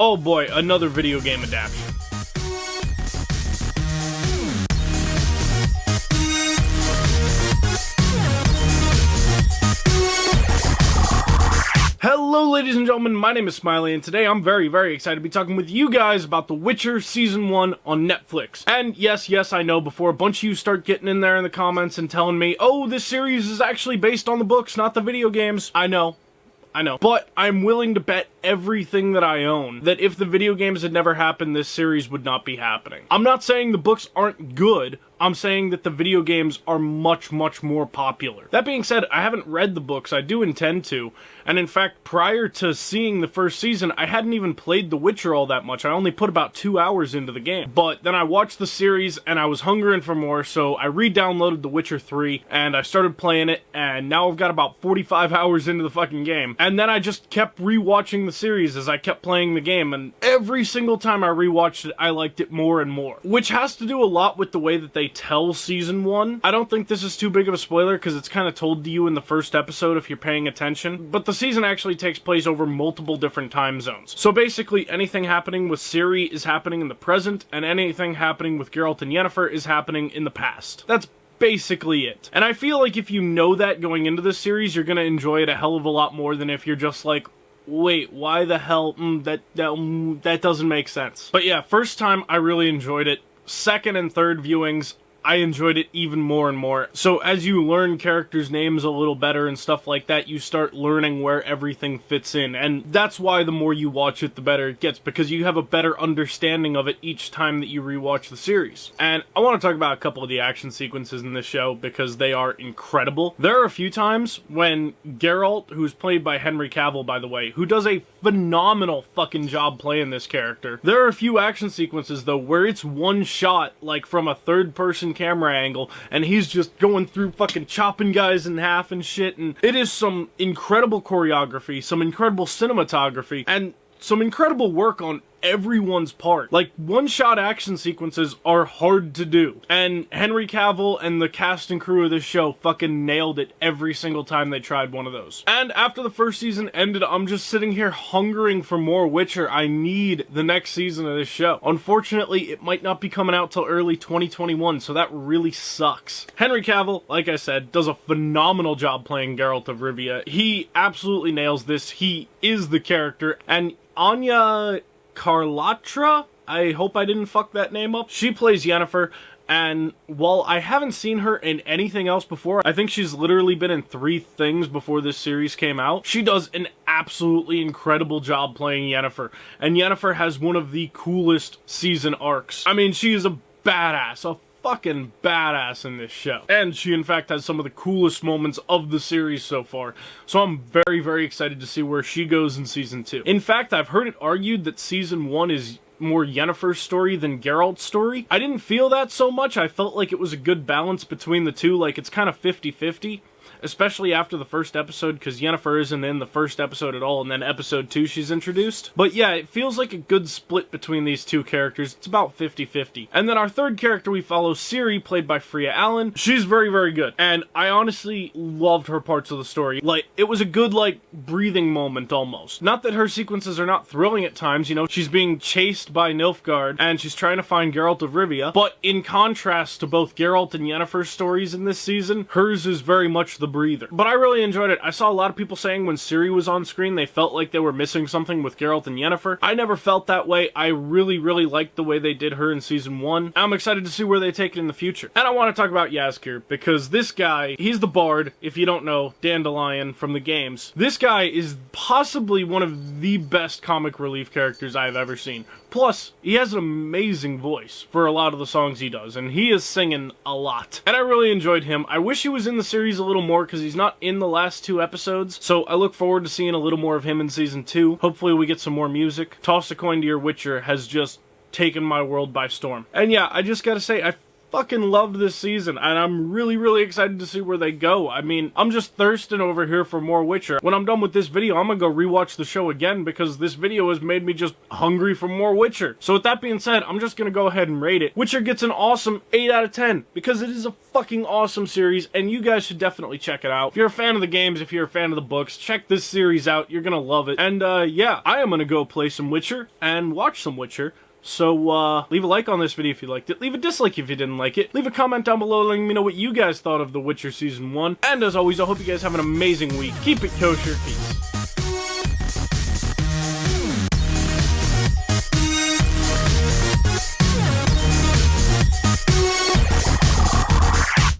Oh boy, another video game adaptation. Hello ladies and gentlemen, my name is Smiley, and today I'm very excited to be talking with you guys about The Witcher Season 1 on Netflix. And yes, I know, before a bunch of you start getting in there in the comments and telling me, oh, this series is actually based on the books, not the video games. I know. But I'm willing to bet everything that I own that if the video games had never happened, this series would not be happening. I'm not saying the books aren't good, I'm saying that the video games are much more popular. That being said, I haven't read the books, I do intend to, and in fact, prior to seeing the first season, I hadn't even played The Witcher all that much. I only put about 2 hours into the game. But then I watched the series, and I was hungering for more, so I re-downloaded The Witcher 3, and I started playing it, and now I've got about 45 hours into the fucking game. And then I just kept re-watching the series as I kept playing the game, and every single time I re-watched it, I liked it more and more. Which has to do a lot with the way that they tell Season 1. I don't think this is too big of a spoiler, because it's kind of told to you in the first episode if you're paying attention, but the season actually takes place over multiple different time zones. So basically, anything happening with Ciri is happening in the present, and anything happening with Geralt and Yennefer is happening in the past. That's basically it. And I feel like if you know that going into this series, you're gonna enjoy it a hell of a lot more than if you're just like, wait, why the hell, that doesn't make sense. But yeah, first time, I really enjoyed it. Second and third viewings, I enjoyed it even more and more. So as you learn characters' names a little better and stuff like that, you start learning where everything fits in. And that's why the more you watch it, the better it gets, because you have a better understanding of it each time that you rewatch the series. And I want to talk about a couple of the action sequences in this show, because they are incredible. There are a few times when Geralt, who's played by Henry Cavill, by the way, who does a phenomenal fucking job playing this character. There are a few action sequences, though, where it's one shot, like from a third-person camera angle, and he's just going through fucking chopping guys in half and shit, and it is some incredible choreography, some incredible cinematography, and some incredible work on everyone's part. Like, one-shot action sequences are hard to do, and Henry Cavill and the cast and crew of this show fucking nailed it every single time they tried one of those. And after the first season ended, I'm just sitting here hungering for more Witcher. I need the next season of this show. Unfortunately, it might not be coming out till early 2021, so that really sucks. Henry Cavill, like I said, does a phenomenal job playing Geralt of Rivia. He absolutely nails this. He is the character, and Anya Carlatra, I hope I didn't fuck that name up. She plays Yennefer, and while I haven't seen her in anything else before, I think she's literally been in 3 things before this series came out. She does an absolutely incredible job playing Yennefer, and Yennefer has one of the coolest season arcs. I mean, she is a badass, a fucking badass in this show. And she, in fact, has some of the coolest moments of the series so far. So I'm very excited to see where she goes in Season 2. In fact, I've heard it argued that Season 1 is more Yennefer's story than Geralt's story. I didn't feel that so much. I felt like it was a good balance between the two. Like, it's kind of 50-50. Especially after the first episode, because Yennefer isn't in the first episode at all, and then episode 2 she's introduced. But yeah, it feels like a good split between these two characters. It's about 50-50. And then our third character we follow, Ciri, played by Freya Allen. She's very good, and I honestly loved her parts of the story. Like, it was a good, like, breathing moment almost. Not that her sequences are not thrilling at times, you know, she's being chased by Nilfgaard, and she's trying to find Geralt of Rivia, but in contrast to both Geralt and Yennefer's stories in this season, hers is very much the breather. But I really enjoyed it. I saw a lot of people saying when Ciri was on screen, they felt like they were missing something with Geralt and Yennefer. I never felt that way. I really liked the way they did her in Season 1. I'm excited to see where they take it in the future. And I want to talk about Jaskier, because this guy, he's the bard, if you don't know, Dandelion from the games. This guy is possibly one of the best comic relief characters I've ever seen. Plus, he has an amazing voice for a lot of the songs he does, and he is singing a lot. And I really enjoyed him. I wish he was in the series a little more, because he's not in the last 2 episodes, so I look forward to seeing a little more of him in Season 2. Hopefully we get some more music. Toss a Coin to Your Witcher has just taken my world by storm. And yeah, I just gotta say, I fucking loved this season, and I'm really excited to see where they go. I mean, I'm just thirsting over here for more Witcher. When I'm done with this video, I'm gonna go rewatch the show again because this video has made me just hungry for more Witcher. So with that being said, I'm just gonna go ahead and rate it. Witcher gets an awesome 8 out of 10 because it is a fucking awesome series, and you guys should definitely check it out. If you're a fan of the games, if you're a fan of the books, check this series out. You're gonna love it. And yeah, I am gonna go play some Witcher and watch some Witcher. So, leave a like on this video if you liked it, leave a dislike if you didn't like it, leave a comment down below letting me know what you guys thought of The Witcher Season 1, and as always, I hope you guys have an amazing week. Keep it kosher, peace.